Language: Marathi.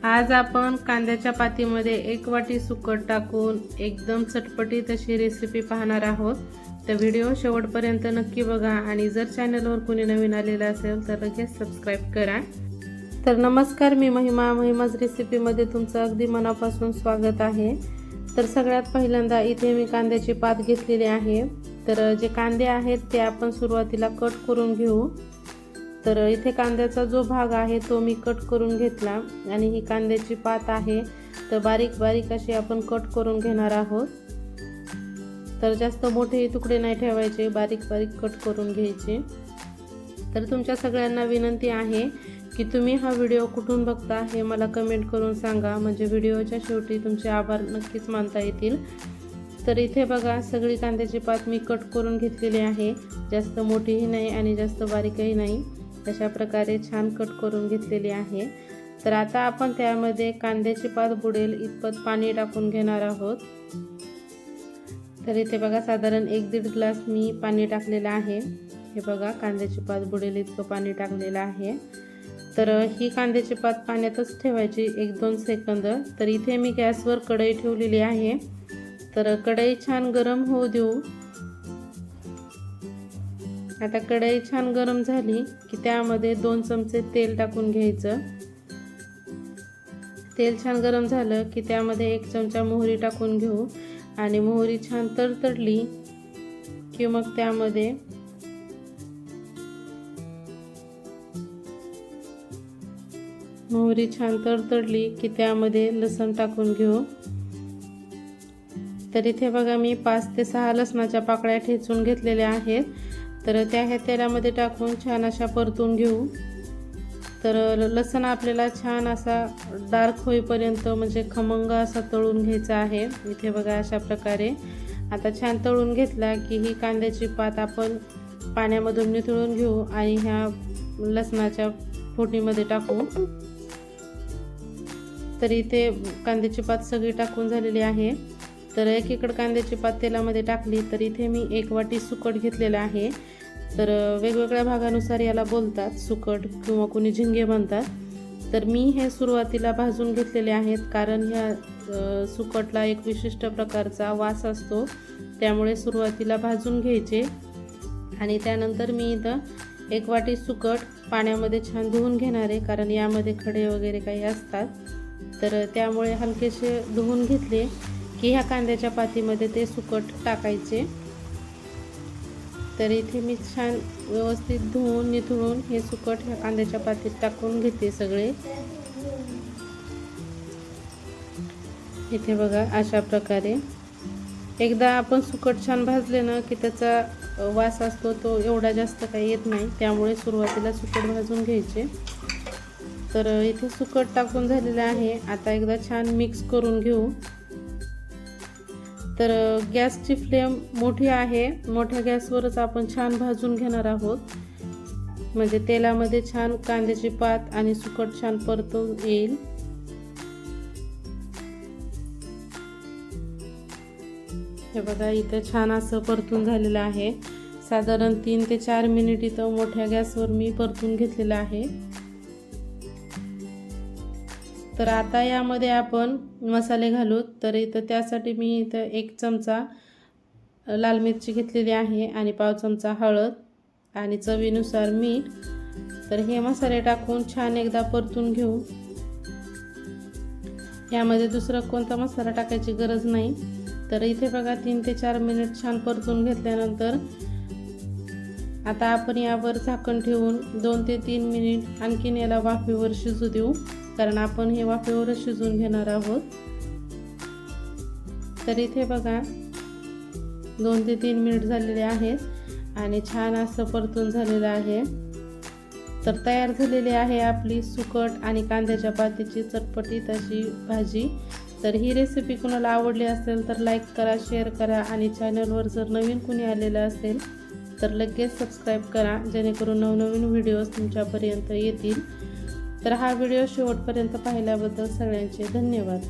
आज आपण कांद्याच्या पातीमध्ये 1 वाटी सुकट टाकून एकदम चटपटीत अशी रेसिपी पाहणार आहोत। तर व्हिडिओ शेवटपर्यंत नक्की बघा आणि जर चॅनलवर कोणी नवीन आलेला असेल तर लगेच सबस्क्राइब करा। तर नमस्कार, मी महिमाज रेसिपीमध्ये तुमचं अगदी मनापासून स्वागत आहे। तर सगळ्यात पहिल्यांदा इथे मी कांद्याची पात घेतलेली आहे। तर जे कांदे आहेत ते आपण सुरुवातीला कट करून घेऊ। तर इथे कांद्याचा जो भाग आहे तो मी कट करून घेतला आणि ही कांद्याची पात आहे तर बारीक बारीक अशी आपण कट करून घेणार आहोत। तर जास्त मोठे तुकडे नाही ठेवायचे, बारीक बारीक कट करून घ्यायचे। तर तुमच्या सगळ्यांना विनंती आहे की तुम्ही हा व्हिडिओ कुठून बघता हे मला कमेंट करून सांगा, म्हणजे व्हिडिओच्या शेवटी तुमचे आभार नक्कीच मानता येतील। तर इथे बघा, सगळी कांद्याची पात मी कट करून घेतलेली आहे, जास्त मोठीही नाही आणि जास्त बारीकही नाही, अशा प्रकारे छान कट करून घेतलेली आहे। तर आता आपण त्यामध्ये कांद्याची पात बुडेल इतपत पाणी टाकून घेणार आहोत। तर इथे बघा, साधारण 1-1.5 ग्लास मी पाणी टाकलेलं आहे। हे बघा, कांद्याची पात बुडेल इतकं पाणी टाकलेलं आहे। तर ही कांद्याची पात पाण्यातच ठेवायची 1-2 सेकंद। तर इथे मी गॅसवर कढई ठेवलेली आहे। तर कढई छान गरम होऊ देऊ। आता कढई छान गरम झाली की त्यामध्ये 2 चमचे तेल टाकून घ्यायचं। तेल छान गरम झालं की त्यामध्ये 1 चमचा मोहरी टाकून घेऊ आणि मोहरी छान तडतडली की मग त्यामध्ये लसूण टाकून घेऊ। तर इथे बघा, मी 5 ते 6 लसणाच्या पाकळ्या ठेचून घेतलेल्या आहेत। तर त्या ह्या तेलामध्ये टाकून छान अशा परतून घेऊ। तर लसूण आपल्याला छान असा डार्क होईपर्यंत, म्हणजे खमंग असा तळून घ्यायचा आहे। इथे बघा, अशा प्रकारे आता छान तळून घेतला की ही कांद्याची पात आपण पाण्यामधून निथळून घेऊ आणि ह्या लसणाच्या फोडणीमध्ये टाकू। तर इथे कांद्याची पात सगळी टाकून झालेली आहे। तर एकीकडे कांद्याची पात तेलामध्ये टाकली तर इथे मी 1 वाटी सुकट घेतलेला आहे। तर वेगवेगळ्या भागानुसार याला बोलतात, सुकट किंवा कोणी झिंगे म्हणतात। तर मी हे सुरुवातीला भाजून घेतलेले आहेत, कारण ह्या सुकटला एक विशिष्ट प्रकारचा वास असतो, त्यामुळे सुरुवातीला भाजून घ्यायचे। आणि त्यानंतर मी इथं 1 वाटी सुकट पाण्यामध्ये छान धुवून घेणार आहे, कारण यामध्ये खडे वगैरे काही असतात। तर त्यामुळे हलकेसे धुवून घेतले की ह्या कांद्याच्या पातीमध्ये ते सुकट टाकायचे। तर इथे मी छान व्यवस्थित धुवून निथळून हे सुकट ह्या कांद्याच्या पातीत टाकून घेते सगळे। इथे बघा, अशा प्रकारे एकदा आपण सुकट छान भाजले ना की त्याचा वास असतो तो एवढा जास्त काही येत नाही, त्यामुळे सुरुवातीला सुकट भाजून घ्यायचे। तर इथे सुकट टाकून झालेलं आहे। आता एकदा छान मिक्स करून घेऊ। तर गॅसची फ्लेम मोठी आहे, मोठ्या गॅसवरच आपण छान भाजून घेणार आहोत, म्हणजे तेलामध्ये छान कांद्याची पात आणि सुकट छान परतून येईल। हे बघा, इथं छान असं परतून झालेलं आहे। साधारण 3 ते 4 मिनिट इथं मोठ्या गॅसवर मी परतून घेतलेलं आहे। तर आता यामध्ये आपण मसाले घालू। तर इथं त्यासाठी मी इथं 1 चमचा लाल मिरची घेतलेली आहे आणि पाव चमचा हळद आणि चवीनुसार मीठ। तर हे मसाले टाकून छान एकदा परतून घेऊ। यामध्ये दुसरा कोणता मसाला टाकायची गरज नाही। तर इथे बघा, 3 ते 4 मिनिट छान परतून घेतल्यानंतर आता आपण यावर झाकण ठेवून 2 ते 3 मिनिट आणखीन याला वाफेवर शिजू देऊ, कारण आपण हे वाफेवरच शिजवून घेणार आहोत। तर इथे बघा, 2 ते 3 मिनिट झालेले आहेत आणि छान असं परतून झालेलं आहे। तर तयार झालेली आहे आपली सुकट आणि कांद्याच्या पातीची चटपटीत अशी भाजी। तर ही रेसिपी कुणाला आवडली असेल तर लाईक करा, शेअर करा आणि चॅनलवर जर नवीन कोणी आलेलं असेल तर लगेच सबस्क्राईब करा, जेणेकरून नवनवीन व्हिडिओज तुमच्यापर्यंत येतील। तर हा व्हिडिओ शेवटपर्यंत पाहिल्याबद्दल सगळ्यांचे धन्यवाद।